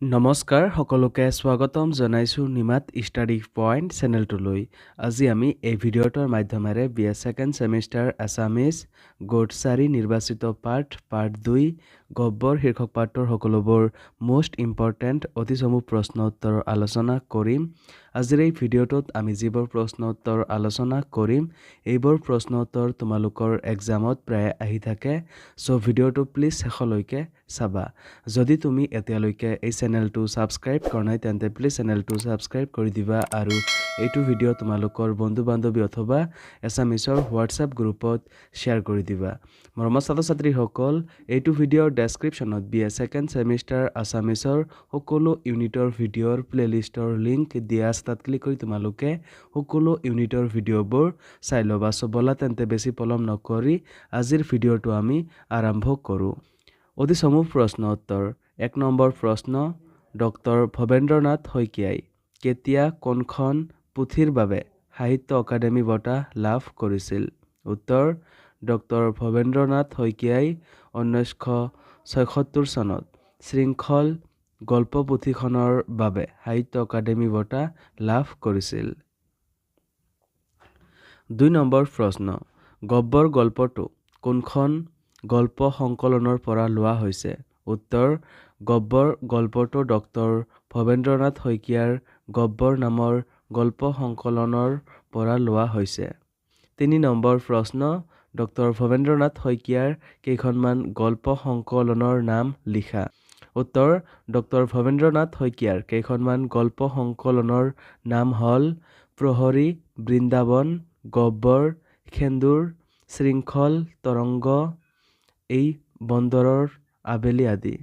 নমস্কাৰ সকলোকে স্বাগতম জনাইছোঁ নিমাত ষ্টাডি পইণ্ট চেনেলটোলৈ। আজি আমি এই ভিডিঅ'টোৰ মাধ্যমেৰে BA second semester Assamese God 4 নিৰ্বাচিত পাৰ্ট 2 গব্বৰ শীৰ্ষক পাঠৰ সকলোবোৰ মোষ্ট ইম্পৰ্টেণ্ট অতি চমু প্ৰশ্ন উত্তৰ আলোচনা কৰিম। আজিৰ এই ভিডিঅ'টোত আমি যিবোৰ প্ৰশ্ন উত্তৰ আলোচনা কৰিম এইবোৰ প্ৰশ্ন উত্তৰ তোমালোকৰ এক্সামত প্ৰায় আহি থাকে। চ' ভিডিঅ'টো প্লিজ শেষলৈকে চাবা। যদি তুমি এতিয়ালৈকে এই চেনেলটো ছাবস্ক্ৰাইব কৰা নাই তেন্তে প্লিজ চেনেলটো ছাবস্ক্ৰাইব কৰি দিবা আৰু এইটো ভিডিঅ' তোমালোকৰ বন্ধু বান্ধৱী অথবা এছামিছৰ হোৱাটছআপ গ্ৰুপত শ্বেয়াৰ কৰি দিবা। মৰমৰ ছাত্ৰ ছাত্ৰীসকল, এইটো ভিডিঅ'ৰ ডেছক্ৰিপশ্যনত BA ছেকেণ্ড ছেমিষ্টাৰ আছামিছৰ সকলো ইউনিটৰ ভিডিঅ'ৰ প্লেলিষ্টৰ লিংক দিয়া আছে। তাত ক্লিক কৰি তোমালোকে সকলো ইউনিটৰ ভিডিঅ'বোৰ চাই ল'বা। চ' ব'লা তেন্তে বেছি পলম নকৰি আজিৰ ভিডিঅ'টো আমি আৰম্ভ কৰোঁ। অতি চমু প্ৰশ্ন উত্তৰ। 1 নম্বৰ প্ৰশ্ন, ডক্টৰ ভৱেন্দ্ৰনাথ শইকীয়াই কেতিয়া কোনখন পুথিৰ বাবে সাহিত্য অকাডেমী বঁটা লাভ কৰিছিল? উত্তৰ, ডক্টৰ ভৱেন্দ্ৰনাথ শইকীয়াই 1976 চনত শৃংখল গল্প পুথিখনৰ বাবে সাহিত্য অকাডেমী বঁটা লাভ কৰিছিল। 2 নম্বৰ প্ৰশ্ন, গব্বৰ গল্পটো কোনখন গল্প সংকলনৰ পৰা লোৱা হৈছে? উত্তৰ, গব্বৰ গল্পটো ডক্টৰ ভৱেন্দ্ৰনাথ শইকীয়াৰ গব্বৰ নামৰ গল্প সংকলনৰ পৰা লোৱা হৈছে। 3 নম্বৰ প্ৰশ্ন, ডক্টৰ ভৱেন্দ্ৰনাথ শইকীয়াৰ কেইখনমান গল্প সংকলনৰ নাম লিখা। উত্তৰ, ডক্টৰ ভৱেন্দ্ৰনাথ শইকীয়াৰ কেইখনমান গল্প সংকলনৰ নাম হ'ল প্ৰহৰী, বৃন্দাবন, গব্বৰ, সেন্দুৰ, শৃংখল, তৰংগ, এই বন্দৰৰ আবেলি আদি।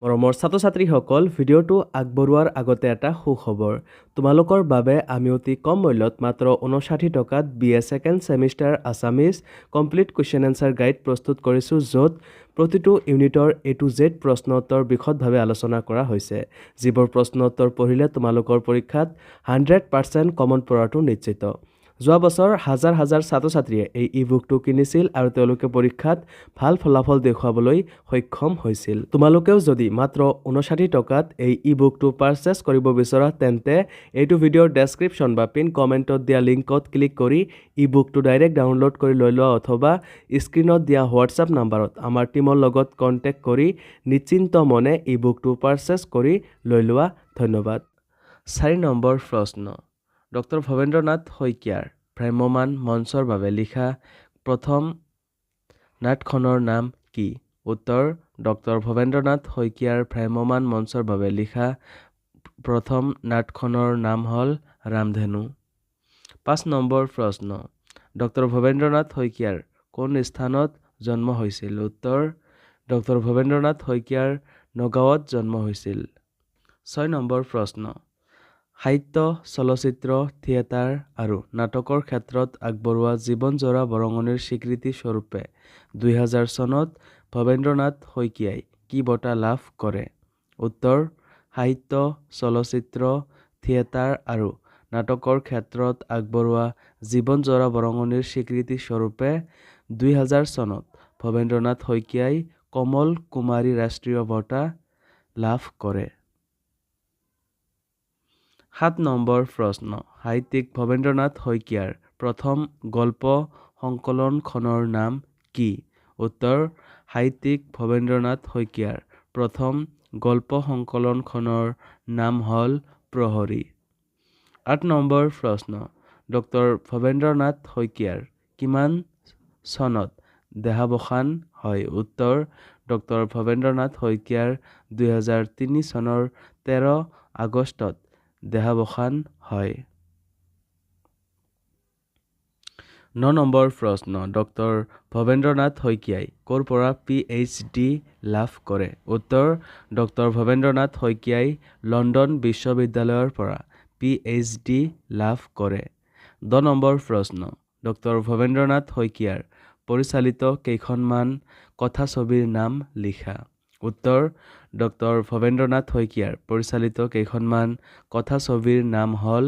মৰমৰ ছাত্ৰ ছাত্ৰীসকল, ভিডিঅ'টো আগবঢ়োৱাৰ আগতে এটা সুখবৰ। তোমালোকৰ বাবে আমি অতি কম মূল্যত মাত্ৰ 59 টকাত BA second semester Assamese complete question answer guide প্ৰস্তুত কৰিছোঁ, য'ত প্ৰতিটো ইউনিটৰ A to Z প্ৰশ্ন উত্তৰ বিশদভাৱে আলোচনা কৰা হৈছে। যিবোৰ প্ৰশ্ন উত্তৰ পঢ়িলে তোমালোকৰ পৰীক্ষাত 100% কমন পৰাটো নিশ্চিত। যোৱা বছৰ হাজাৰ হাজাৰ ছাত্ৰ ছাত্ৰীয়ে এই ই-বুকটো কিনিছিল আৰু তেওঁলোকে পৰীক্ষাত ভাল ফলাফল দেখুৱাবলৈ সক্ষম হৈছিল। তোমালোকেও যদি মাত্ৰ 59 টকাত এই ই-বুকটো পাৰচেছ কৰিব বিচৰা তেন্তে এইটো ভিডিঅ'ৰ ডেছক্ৰিপশ্যন বা পিন কমেণ্টত দিয়া লিংকত ক্লিক কৰি ই-বুকটো ডাইৰেক্ট ডাউনলোড কৰি লৈ লোৱা অথবা স্ক্ৰীণত দিয়া হোৱাটছআপ নাম্বাৰত আমাৰ টীমৰ লগত কণ্টেক্ট কৰি নিশ্চিন্ত মনে ই-বুকটো পাৰচেছ কৰি লৈ লোৱা। ধন্যবাদ। 4 নম্বৰ প্ৰশ্ন, ডক্টৰ ভৱেন্দ্ৰনাথ শইকীয়াৰ ভ্ৰাম্যমাণ মঞ্চৰ বাবে লিখা প্ৰথম নাটখনৰ নাম কি? উত্তৰ, ডক্টৰ ভৱেন্দ্ৰনাথ শইকীয়াৰ ভ্ৰাম্যমাণ মঞ্চৰ বাবে লিখা প্ৰথম নাটখনৰ নাম হ'ল ৰামধেনু। 5 নম্বৰ প্ৰশ্ন, ডক্টৰ ভৱেন্দ্ৰনাথ শইকীয়াৰ কোন স্থানত জন্ম হৈছিল? উত্তৰ, ডক্টৰ ভৱেন্দ্ৰনাথ শইকীয়াৰ নগাঁৱত জন্ম হৈছিল। 6 নম্বৰ প্ৰশ্ন, সাহিত্য, চলচ্চিত্ৰ, থিয়েটাৰ আৰু নাটকৰ ক্ষেত্ৰত আগবঢ়োৱা জীৱনজোৰা বৰঙণিৰ স্বীকৃতি স্বৰূপে 2000 চনত ভৱেন্দ্ৰনাথ শইকীয়াই কি বঁটা লাভ কৰে? উত্তৰ, সাহিত্য, চলচ্চিত্ৰ, থিয়েটাৰ আৰু নাটকৰ ক্ষেত্ৰত আগবঢ়োৱা জীৱনজোৰা বৰঙণিৰ স্বীকৃতি স্বৰূপে 2000 চনত ভৱেন্দ্ৰনাথ শইকীয়াই কমল কুমাৰী ৰাষ্ট্ৰীয় বঁটা লাভ কৰে। 7 নম্বৰ প্ৰশ্ন, সাহিত্যিক ভৱেন্দ্ৰনাথ শইকীয়াৰ প্ৰথম গল্প সংকলনখনৰ নাম কি? উত্তৰ, সাহিত্যিক ভৱেন্দ্ৰনাথ শইকীয়াৰ প্ৰথম গল্প সংকলনখনৰ নাম হ'ল প্ৰহৰী। 8 নম্বৰ প্ৰশ্ন, ডক্টৰ ভৱেন্দ্ৰনাথ শইকীয়াৰ কিমান চনত দেহাৱসান হয়? উত্তৰ, ডক্টৰ ভৱেন্দ্ৰনাথ শইকীয়াৰ 2003 চনৰ 13 আগষ্টত দেহাৱসান হয়। 9 নম্বৰ প্ৰশ্ন, ডক্টৰ ভৱেন্দ্ৰনাথ শইকীয়াই ক'ৰ পৰা PhD লাভ কৰে? উত্তৰ, ডক্টৰ ভৱেন্দ্ৰনাথ শইকীয়াই লণ্ডন বিশ্ববিদ্যালয়ৰ পৰা PhD লাভ কৰে। 10 নম্বৰ প্ৰশ্ন, ডক্টৰ ভৱেন্দ্ৰনাথ শইকীয়াৰ পৰিচালিত কেইখনমান কথাছবিৰ নাম লিখা। উত্তৰ, ডক্টৰ ভৱেন্দ্ৰনাথ শইকীয়াৰ পৰিচালিত কেইখনমান কথাছবিৰ নাম হ'ল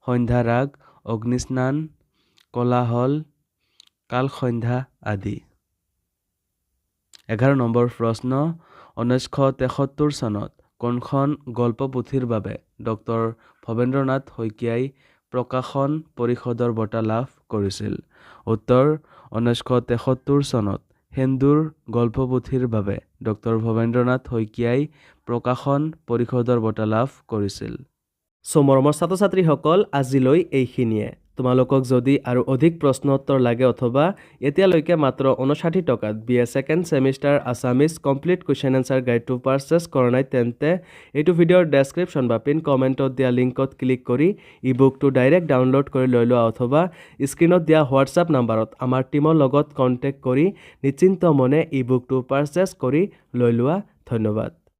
সন্ধ্যাৰাগ, অগ্নিস্নান, কোলাহল, কালসন্ধ্যা আদি। 11 নম্বৰ প্ৰশ্ন, 1973 চনত কোনখন গল্পপুথিৰ বাবে ডক্টৰ ভৱেন্দ্ৰনাথ শইকীয়াই প্ৰকাশন পৰিষদৰ বঁটা লাভ কৰিছিল? উত্তৰ 1973 চনত সেন্দুৰ গল্পপুথিৰ বাবে ডক্টৰ ভৱেন্দ্ৰনাথ শইকীয়াই প্ৰকাশন পৰিষদৰ বঁটা লাভ কৰিছিল। মৰমৰ ছাত্ৰ-ছাত্ৰীসকল, আজিলৈ এইখিনিয়ে। তোমালোকক যদি আৰু অধিক প্ৰশ্ন উত্তৰ লাগে অথবা এতিয়ালৈকে মাত্ৰ 59 টকাত BA second semester Assamese complete question answer গাইডটো পাৰচেছ কৰা নাই, তেন্তে এইটো ভিডিঅ'ৰ ডেছক্ৰিপশ্যন বা পিন কমেণ্টত দিয়া লিংকত ক্লিক কৰি ই-বুকটো ডাইৰেক্ট ডাউনলোড কৰি লৈ লোৱা অথবা স্ক্ৰীণত দিয়া হোৱাটছআপ নাম্বাৰত আমাৰ টীমৰ লগত কণ্টেক্ট কৰি নিশ্চিন্ত মনে ই-বুকটো পাৰচেছ কৰি লৈ লোৱা। ধন্যবাদ।